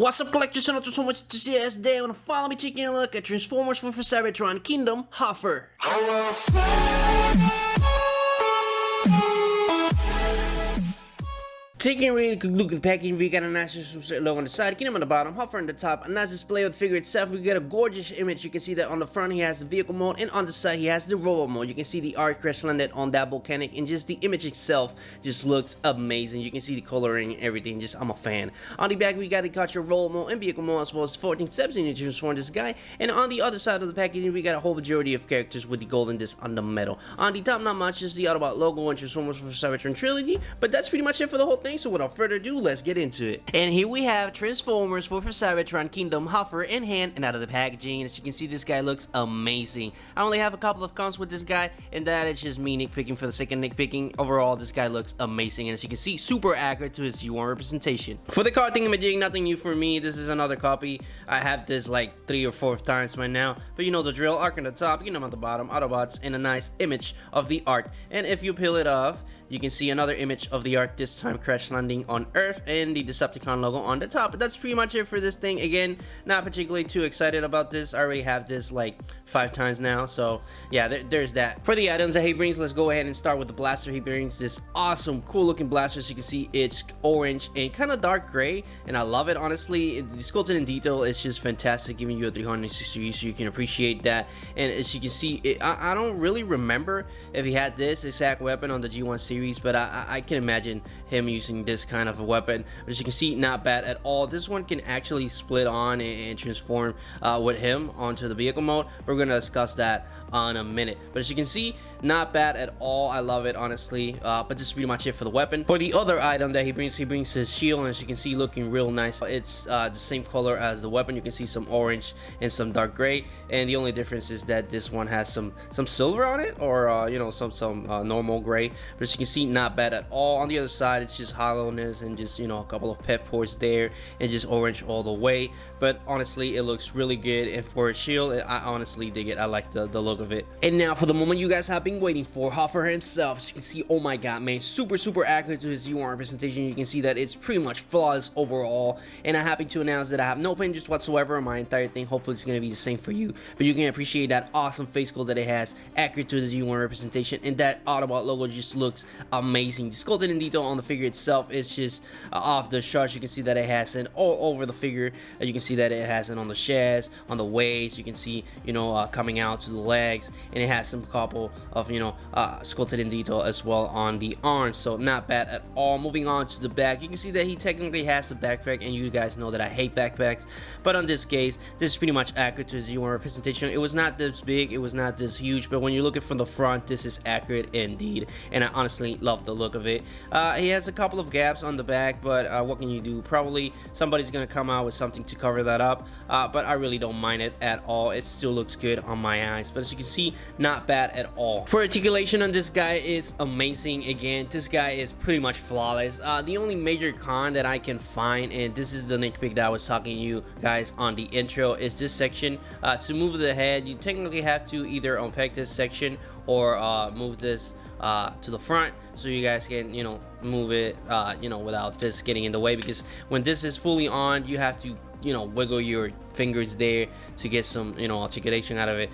What's up, collectors and Transformers enthusiasts? Today, I'm gonna follow me taking a look at Transformers WFC Cybertron Kingdom Huffer. Taking a really good look at the packaging, we got a nice logo on the side, Kingdom on the bottom, Huffer on the top, a nice display of the figure itself. We got a gorgeous image. You can see that on the front he has the vehicle mode, and on the side he has the Rollo mode. You can see the arc crash landed on that volcanic, and just the image itself just looks amazing. You can see the coloring and everything, just I'm a fan. On the back we got the Culture Rollo mode and vehicle mode, as well as 14 steps in to transform this guy. And on the other side of the packaging we got a whole majority of characters with the golden disc on the metal. On the top, not much, just the Autobot logo and Transformers WFC Cybertron trilogy, but that's pretty much it for the whole thing. So without further ado, let's get into it. And here we have Transformers WFC Cybertron Kingdom Huffer in hand and out of the packaging. As you can see, this guy looks amazing. I only have a couple of cons with this guy, and that is just me nitpicking for the sake of nitpicking. Overall, this guy looks amazing, and as you can see, super accurate to his U1 representation. For the card thingamajig, nothing new for me. This is another copy. I have this like 3 or 4 times by now, but you know the drill. Arc on the top, Kingdom on the bottom, Autobots, and a nice image of the Arc. And if you peel it off, you can see another image of the Arc, this time crash landing on Earth, and the Decepticon logo on the top. But that's pretty much it for this thing. Again, not particularly too excited about this. I already have this like 5 times now, so yeah, there's that. For the items that he brings, let's go ahead and start with the blaster. He brings this awesome, cool looking blaster. As you can see, it's orange and kind of dark gray, and I love it, honestly. The sculpted in detail is just fantastic, giving you a 360 degree, so you can appreciate that. And as you can see, I don't really remember if he had this exact weapon on the G1 series, but I can imagine him using this kind of a weapon. But as you can see, not bad at all. This one can actually split on and transform with him onto the vehicle mode. We're gonna discuss that on a minute, but as you can see, not bad at all. I love it, honestly. But this is pretty much it for the weapon. For the other item that he brings his shield, and as you can see, looking real nice. It's the same color as the weapon. You can see some orange and some dark gray, and the only difference is that this one has some silver on it, or you know, some normal gray. But as you can see, not bad at all. On the other side, it's just hollowness and just, you know, a couple of pep ports there, and just orange all the way. But honestly, it looks really good, and for a shield, I honestly dig it. I like the look of it. And now for the moment you guys have been waiting for, Huffer himself. As you can see, oh my god, man, super accurate to his U1 representation. You can see that it's pretty much flawless overall, and I'm happy to announce that I have no changes whatsoever on my entire thing. Hopefully it's going to be the same for you, but you can appreciate that awesome face sculpt that it has, accurate to his U1 representation, and that Autobot logo just looks amazing. The sculpted in detail on the figure itself is just off the charts. You can see that it has it all over the figure. You can see that it has it on the chest, on the waist. You can see, you know, coming out to the legs, and it has some couple of, you know, sculpted in detail as well on the arms, so not bad at all. Moving on to the back, you can see that he technically has the backpack, and you guys know that I hate backpacks, but on this case, this is pretty much accurate to his U1 representation. It was not this big, it was not this huge, but when you look at it from the front, this is accurate indeed, and I honestly love the look of it. He has a couple of gaps on the back, but what can you do? Probably somebody's gonna come out with something to cover that up, but I really don't mind it at all. It still looks good on my eyes. But as you can see, not bad at all. For articulation on this guy is amazing. Again, this guy is pretty much flawless. The only major con that I can find, and this is the nitpick that I was talking to you guys on the intro, is this section. To move the head, you technically have to either unpack this section or move this to the front, so you guys can, you know, move it you know, without this getting in the way, because when this is fully on, you have to, you know, wiggle your fingers there to get some, you know, articulation out of it.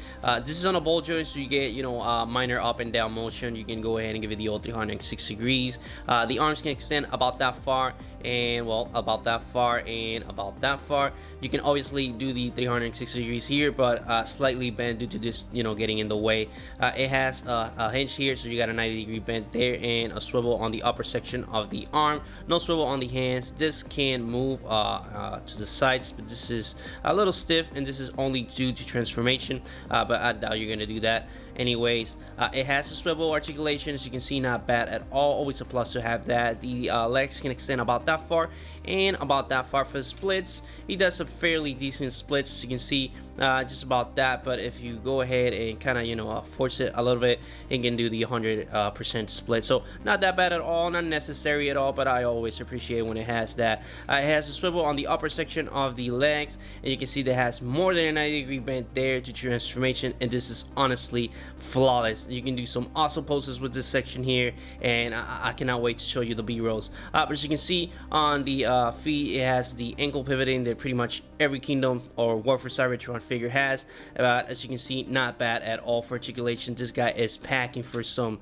This is on a ball joint, so you get, you know, minor up and down motion. You can go ahead and give it the old 360 degrees. The arms can extend about that far, and well, about that far and about that far. You can obviously do the 360 degrees here, but slightly bend due to this, you know, getting in the way. It has a hinge here, so you got a 90-degree bend there, and a swivel on the upper section of the arm. No swivel on the hands. This can move to the sides, but this is a little stiff, and this is only due to transformation, but I doubt you're gonna do that anyways. It has a swivel articulation, as you can see, not bad at all. Always a plus to have that. The legs can extend about that far and about that far. For the splits, he does some fairly decent splits, as you can see, just about that. But if you go ahead and kind of, you know, force it a little bit, it can do the 100% split, so not that bad at all, not necessary at all, but I always appreciate when it has that. It has a swivel on the upper section of the legs, and you can see that it has more than a 90-degree bend there to transformation, and this is honestly flawless. You can do some awesome poses with this section here, and I cannot wait to show you the B-rolls. But as you can see on the feet, it has the ankle pivoting that pretty much every Kingdom or War for Cybertron figure has. As you can see, not bad at all for articulation. This guy is packing for some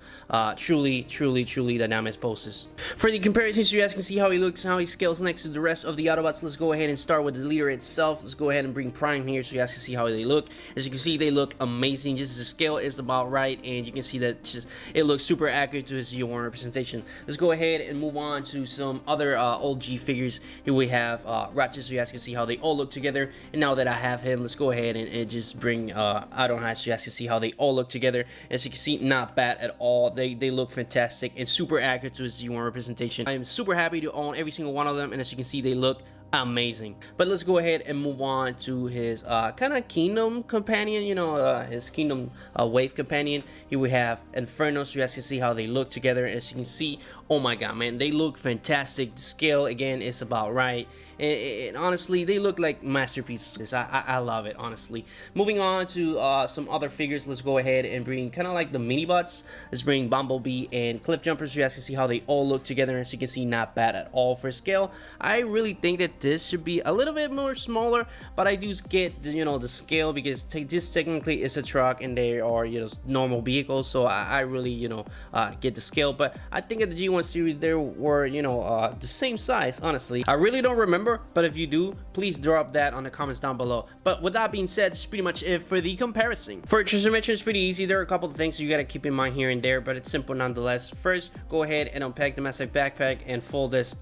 truly dynamic poses. For the comparisons, you guys can see how he looks, how he scales next to the rest of the Autobots. Let's go ahead and start with the leader itself. Let's go ahead and bring Prime here so you guys can see how they look. As you can see, they look amazing. Just the scale is about right, and you can see that just it looks super accurate to his G1 representation. Let's go ahead and move on to some other old G figures. Here we have Ratchet, so you guys can see how they all look together. And now that I have him, let's go ahead and just bring Autobot, so you guys can see how they all look together. As you can see, not bad at all. They look fantastic and super accurate to his G1 representation. I am super happy to own every single one of them, and as you can see, they look amazing. But let's go ahead and move on to his kind of Kingdom companion, you know, his Kingdom wave companion. Here we have Inferno, so you guys can see how they look together. As you can see, oh my god, man, they look fantastic. The scale again is about right, and honestly, they look like masterpieces. I love it, honestly. Moving on to some other figures, let's go ahead and bring kind of like the Minibots. Let's bring Bumblebee and Cliff Jumper, so you guys can see how they all look together. As you can see, not bad at all for scale. I really think that this should be a little bit more smaller, but I do get, you know, the scale, because this technically is a truck and they are, you know, normal vehicles, so I really, you know, get the scale. But I think at the G1 series they were, you know, the same size. Honestly, I really don't remember, but if you do, please drop that on the comments down below. But with that being said, that's pretty much it for the comparison. For transformation, it's pretty easy. There are a couple of things you gotta keep in mind here and there, but it's simple nonetheless. First, go ahead and unpack the massive backpack and fold this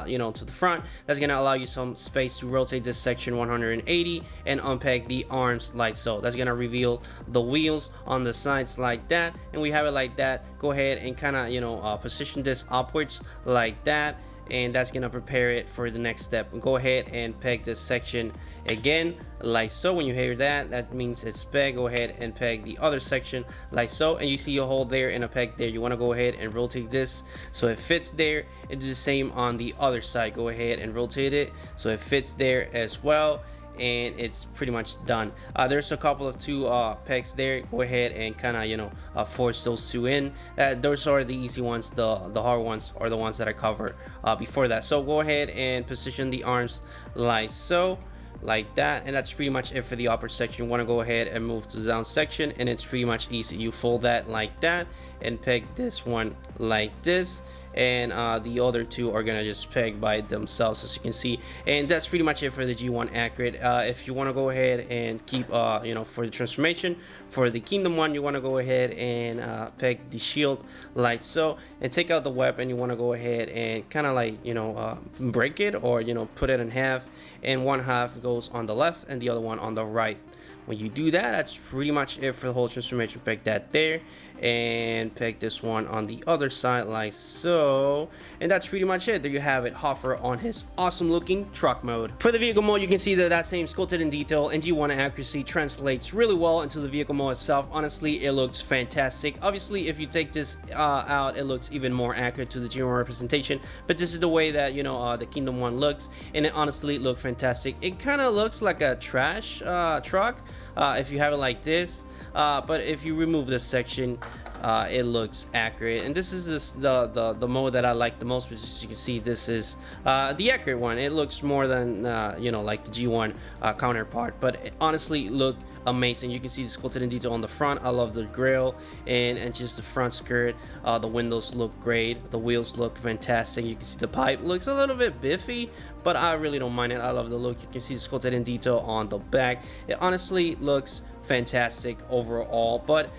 you know, to the front. That's gonna allow you some space to rotate this section 180 and unpack the arms like so. That's gonna reveal the wheels on the sides like that, and we have it like that. Go ahead and kind of, you know, position this upwards like that, and that's gonna prepare it for the next step. Go ahead and peg this section again like so. When you hear that, that means it's peg. Go ahead and peg the other section like so, and you see a hole there and a peg there. You want to go ahead and rotate this so it fits there, and do the same on the other side. Go ahead and rotate it so it fits there as well, and it's pretty much done. There's a couple of two pegs there. Go ahead and kind of, you know, force those two in. Those are the easy ones. The hard ones are the ones that I covered before that. So go ahead and position the arms like so, like that, and that's pretty much it for the upper section. You want to go ahead and move to the down section, and it's pretty much easy. You fold that like that and peg this one like this, and the other two are gonna just peg by themselves, as you can see. And that's pretty much it for the G1 accurate. If you want to go ahead and keep you know, for the transformation for the Kingdom one, you want to go ahead and peg the shield like so, and take out the weapon. You want to go ahead and kind of like, you know, break it, or, you know, put it in half, and one half goes on the left and the other one on the right. When you do that, that's pretty much it for the whole transformation. Peg that there, and peg this one on the other side like so, and that's pretty much it. There you have it, Huffer on his awesome looking truck mode. For the vehicle mode, you can see that same sculpted in detail and G1 accuracy translates really well into the vehicle mode itself. Honestly, it looks fantastic. Obviously, if you take this out, it looks even more accurate to the G1 representation, but this is the way that, you know, the Kingdom one looks, and it honestly looked fantastic. It kind of looks like a trash truck if you have it like this, but if you remove this section, it looks accurate. And this is the mode that I like the most, because as you can see, this is the accurate one. It looks more than you know, like the G1 counterpart, but it honestly look amazing. You can see the sculpted in detail on the front. I love the grill and just the front skirt. The windows look great. The wheels look fantastic. You can see the pipe looks a little bit biffy, but I really don't mind it. I love the look. You can see the sculpted in detail on the back. It honestly looks fantastic overall. But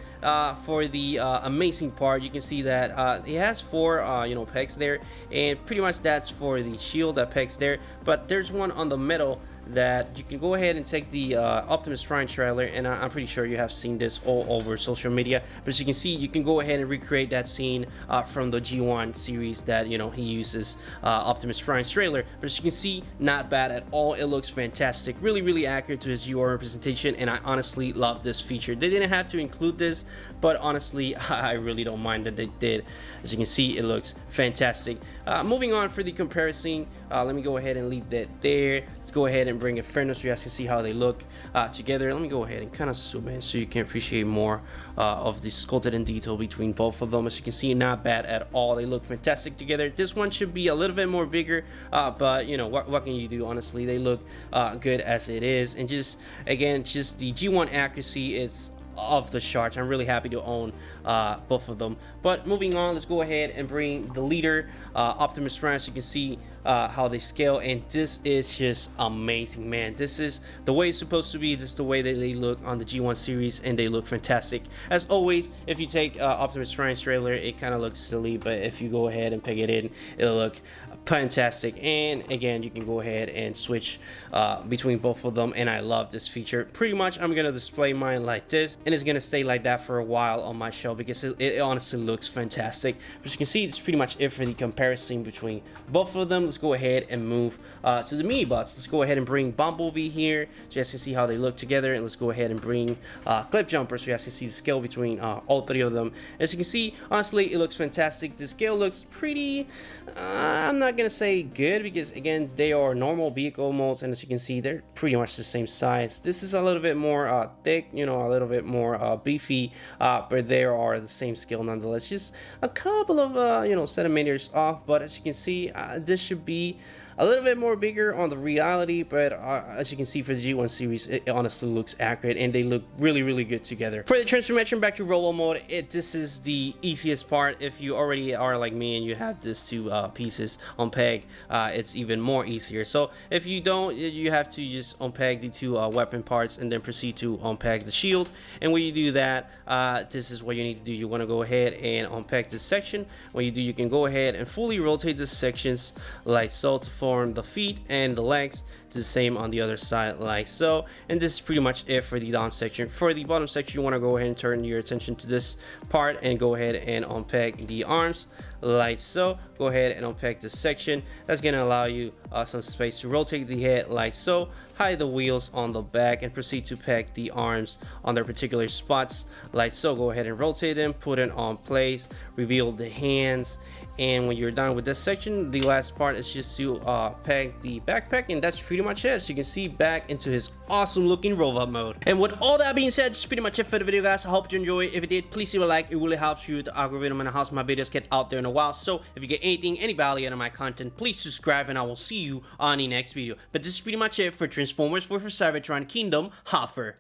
for the amazing part, you can see that it has four you know, pegs there, and pretty much that's for the shield, that pegs there. But there's one on the middle that you can go ahead and take the Optimus Prime trailer, and I'm pretty sure you have seen this all over social media. But as you can see, you can go ahead and recreate that scene from the G1 series that, you know, he uses Optimus Prime's trailer. But as you can see, not bad at all. It looks fantastic, really accurate to his UR representation, and I honestly love this feature. They didn't have to include this, but honestly, I really don't mind that they did. As you can see, it looks fantastic. Moving on for the comparison, let me go ahead and leave that there. Let's go ahead and bring Inferno so you guys can see how they look together. Let me go ahead and kind of zoom in so you can appreciate more of the sculpted in detail between both of them. As you can see, not bad at all. They look fantastic together. This one should be a little bit more bigger, but you know, what can you do? Honestly, they look good as it is. And just again, just the G1 accuracy, it's off the charts. I'm really happy to own both of them. But moving on, let's go ahead and bring the leader, Optimus Prime, so you can see how they scale. And this is just amazing, man. This is the way it's supposed to be. This is the way that they look on the G1 series, and they look fantastic. As always, if you take Optimus Prime's trailer, it kind of looks silly, but if you go ahead and pick it in, it'll look fantastic. And again, you can go ahead and switch between both of them, and I love this feature. Pretty much I'm gonna display mine like this, and it's gonna stay like that for a while on my shelf because it honestly looks fantastic. As you can see, it's pretty much it for the comparison between both of them. Let's go ahead and move to the Minibots. Let's go ahead and bring Bumblebee here so you guys can see how they look together, and let's go ahead and bring Clip Jumper so you guys can see the scale between all three of them. As you can see, honestly, it looks fantastic. The scale looks pretty, I'm not gonna say good, because again, they are normal vehicle molds, and as you can see, they're pretty much the same size. This is a little bit more thick, you know, a little bit more beefy, but they are the same scale nonetheless, just a couple of you know, centimeters off. But as you can see, this should be a little bit more bigger on the reality, but as you can see for the G1 series, it honestly looks accurate, and they look really good together. For the transformation back to Rollo mode, this is the easiest part. If you already are like me and you have these two pieces on peg, it's even more easier. So if you don't, you have to just unpeg the two weapon parts and then proceed to unpeg the shield. And when you do that, this is what you need to do. You want to go ahead and unpeg this section. When you do, you can go ahead and fully rotate the sections like so to form the feet and the legs. The same on the other side like so. And this is pretty much it for the down section. For the bottom section, you want to go ahead and turn your attention to this part and go ahead and unpeg the arms like so. Go ahead and unpeg this section. That's going to allow you some space to rotate the head like so, hide the wheels on the back, and proceed to peg the arms on their particular spots like so. Go ahead and rotate them, put it on place, reveal the hands, and when you're done with this section, the last part is just to peg the backpack, and that's pretty much it. So you can see back into his awesome looking robot mode. And with all that being said, that's pretty much it for the video, guys. I hope you enjoyed. If you did, please leave a like. It really helps you, the algorithm, and helps my videos get out there in a while. So if you get anything, any value out of my content, please subscribe, and I will see you on the next video. But this is pretty much it for Transformers WFC Cybertron Kingdom Huffer.